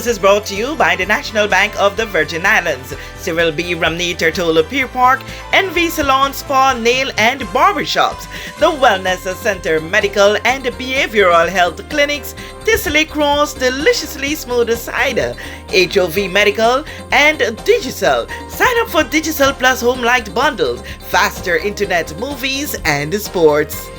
News is brought to you by the National Bank of the Virgin Islands, Cyril B. Ramney Tertola Pier Park, NV Salon, Spa, Nail and Barbershops, the Wellness Center, Medical and Behavioral Health Clinics, Tissely Cross, Deliciously Smooth Cider, HOV Medical, and Digicel. Sign up for Digicel Plus Home Light Bundles, faster internet, movies, and sports.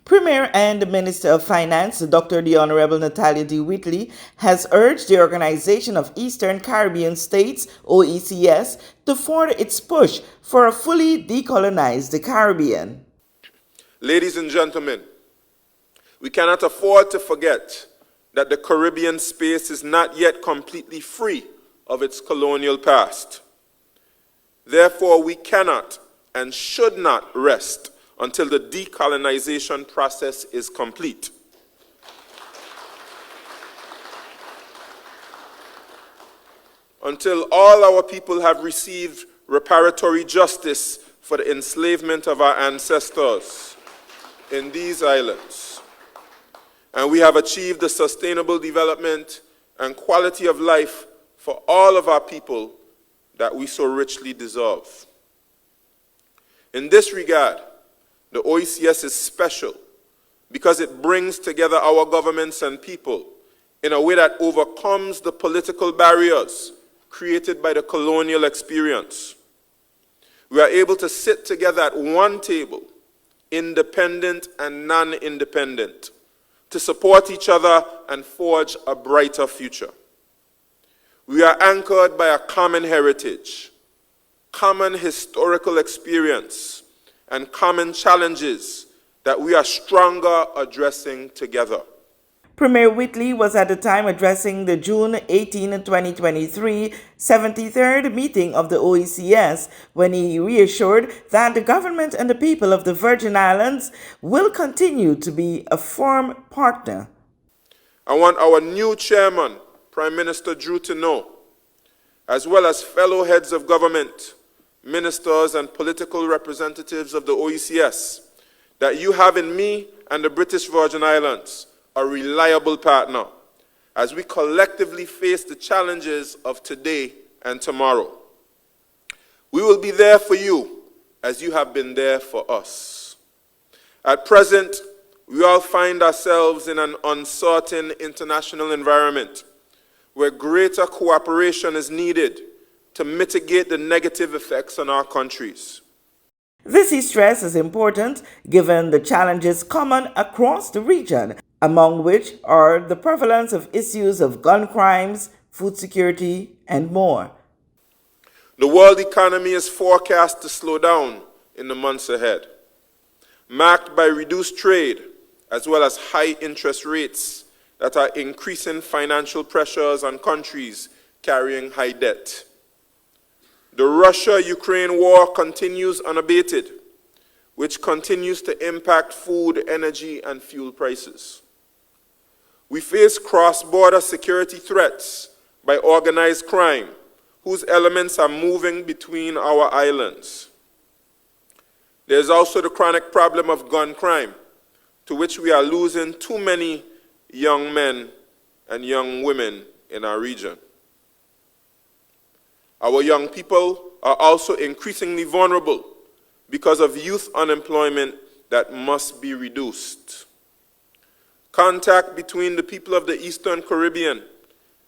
Premier and Minister of Finance, Dr. the Honorable Natalia D. Whitley, has urged the Organization of Eastern Caribbean States, OECS, to further its push for a fully decolonized Caribbean. Ladies and gentlemen, we cannot afford to forget that the Caribbean space is not yet completely free of its colonial past. Therefore, we cannot and should not rest until the decolonization process is complete. Until all our people have received reparatory justice for the enslavement of our ancestors in these islands, and we have achieved the sustainable development and quality of life for all of our people that we so richly deserve. In this regard, the OECS is special because it brings together our governments and people in a way that overcomes the political barriers created by the colonial experience. We are able to sit together at one table, independent and non-independent, to support each other and forge a brighter future. We are anchored by a common heritage, common historical experience, and common challenges that we are stronger addressing together. Premier Whitley was at the time addressing the June 18, 2023 73rd meeting of the OECS when he reassured that the government and the people of the Virgin Islands will continue to be a firm partner. I want our new chairman, Prime Minister Drew, to know, as well as fellow heads of government, ministers and political representatives of the OECS, that you have in me and the British Virgin Islands a reliable partner as we collectively face the challenges of today and tomorrow. We will be there for you as you have been there for us. At present, we all find ourselves in an uncertain international environment where greater cooperation is needed to mitigate the negative effects on our countries. This, he stressed, is important given the challenges common across the region, among which are the prevalence of issues of gun crimes, food security, and more. The world economy is forecast to slow down in the months ahead, marked by reduced trade as well as high interest rates that are increasing financial pressures on countries carrying high debt. The Russia-Ukraine war continues unabated, which continues to impact food, energy, and fuel prices. We face cross-border security threats by organized crime, whose elements are moving between our islands. There's also the chronic problem of gun crime, to which we are losing too many young men and young women in our region. Our young people are also increasingly vulnerable because of youth unemployment that must be reduced. Contact between the people of the Eastern Caribbean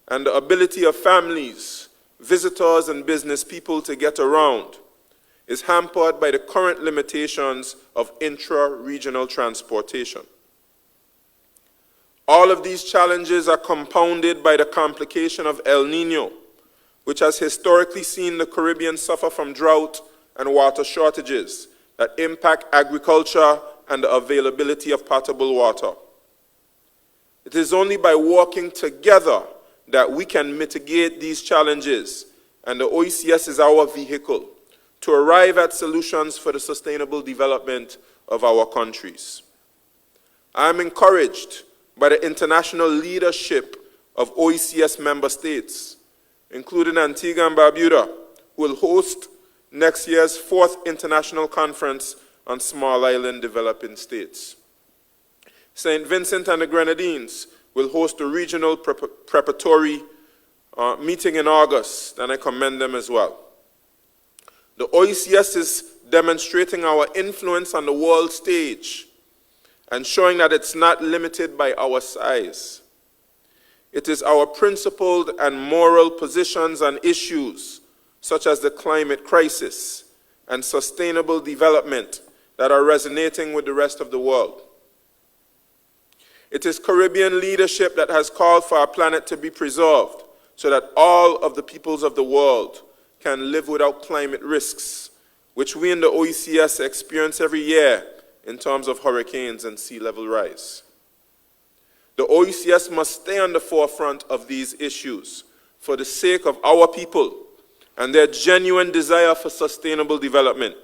and the ability of families, visitors, and business people to get around is hampered by the current limitations of intra-regional transportation. All of these challenges are compounded by the complication of El Niño, which has historically seen the Caribbean suffer from drought and water shortages that impact agriculture and the availability of potable water. It is only by working together that we can mitigate these challenges, and the OECS is our vehicle to arrive at solutions for the sustainable development of our countries. I am encouraged by the international leadership of OECS member states, including Antigua and Barbuda, who will host next year's 4th International Conference on Small Island Developing States. St. Vincent and the Grenadines, will host a regional preparatory meeting in August, and I commend them as well. The OECS is demonstrating our influence on the world stage and showing that it's not limited by our size. It is our principled and moral positions on issues such as the climate crisis and sustainable development that are resonating with the rest of the world. It is Caribbean leadership that has called for our planet to be preserved so that all of the peoples of the world can live without climate risks, which we in the OECS experience every year in terms of hurricanes and sea level rise. The OECS must stay on the forefront of these issues for the sake of our people and their genuine desire for sustainable development.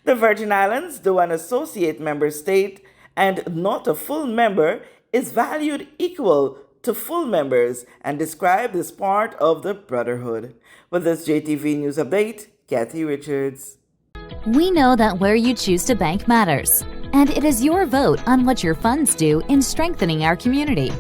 The Virgin Islands, though an associate member state and not a full member, is valued equal to full members and described as part of the brotherhood. With this JTV News Update, Kathy Richards. We know that where you choose to bank matters, and it is your vote on what your funds do in strengthening our community.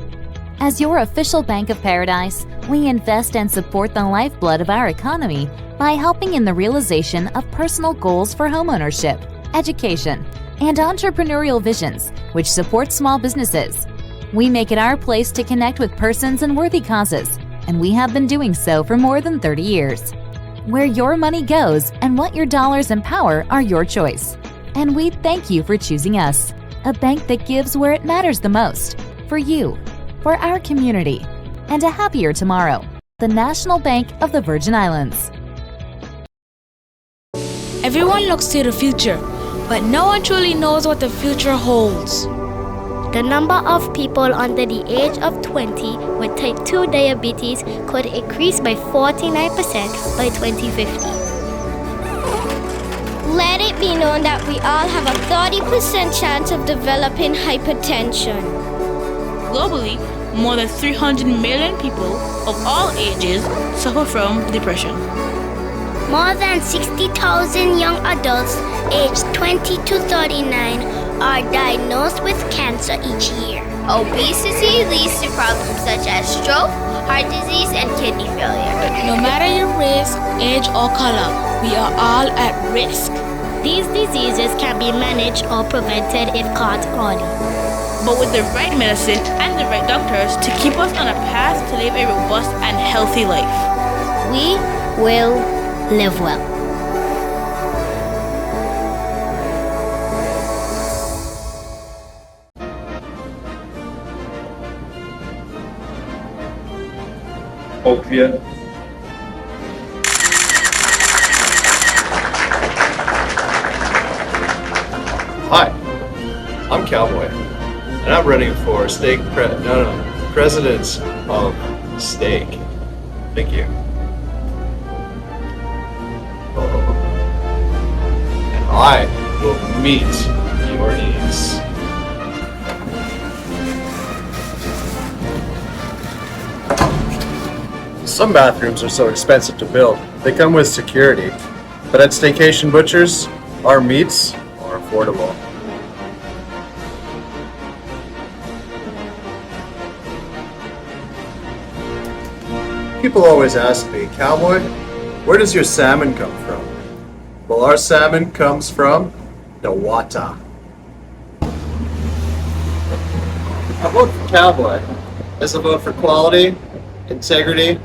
As your official Bank of Paradise, we invest and support the lifeblood of our economy by helping in the realization of personal goals for homeownership, education, and entrepreneurial visions, which support small businesses. We make it our place to connect with persons and worthy causes, and we have been doing so for more than 30 years. Where your money goes and what your dollars empower are your choice. And we thank you for choosing us, a bank that gives where it matters the most, for you, for our community, and a happier tomorrow. The National Bank of the Virgin Islands. Everyone looks to the future, but no one truly knows what the future holds. The number of people under the age of 20 with type 2 diabetes could increase by 49% by 2050. Let it be known that we all have a 30% chance of developing hypertension. Globally, more than 300 million people of all ages suffer from depression. More than 60,000 young adults aged 20 to 39 are diagnosed with cancer each year. Obesity leads to problems such as stroke, heart disease, and kidney failure. No matter your race, age, or color, we are all at risk. These diseases can be managed or prevented if caught early. But with the right medicine and the right doctors to keep us on a path to live a robust and healthy life, we will live well. Opiate. Hi, I'm Cowboy, and I'm running for president of Stake. Thank you. And I will meet your needs. Some bathrooms are so expensive to build, they come with security. But at Staycation Butchers, our meats are affordable. People always ask me, Cowboy, where does your salmon come from? Well, our salmon comes from the water. I vote for Cowboy as a vote for quality, integrity,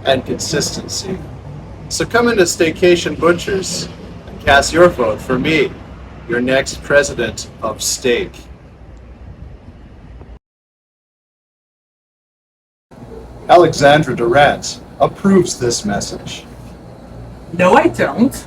and consistency. So come into Staycation Butchers and cast your vote for me, your next president of Steak. Alexandra Durant approves this message. No, I don't.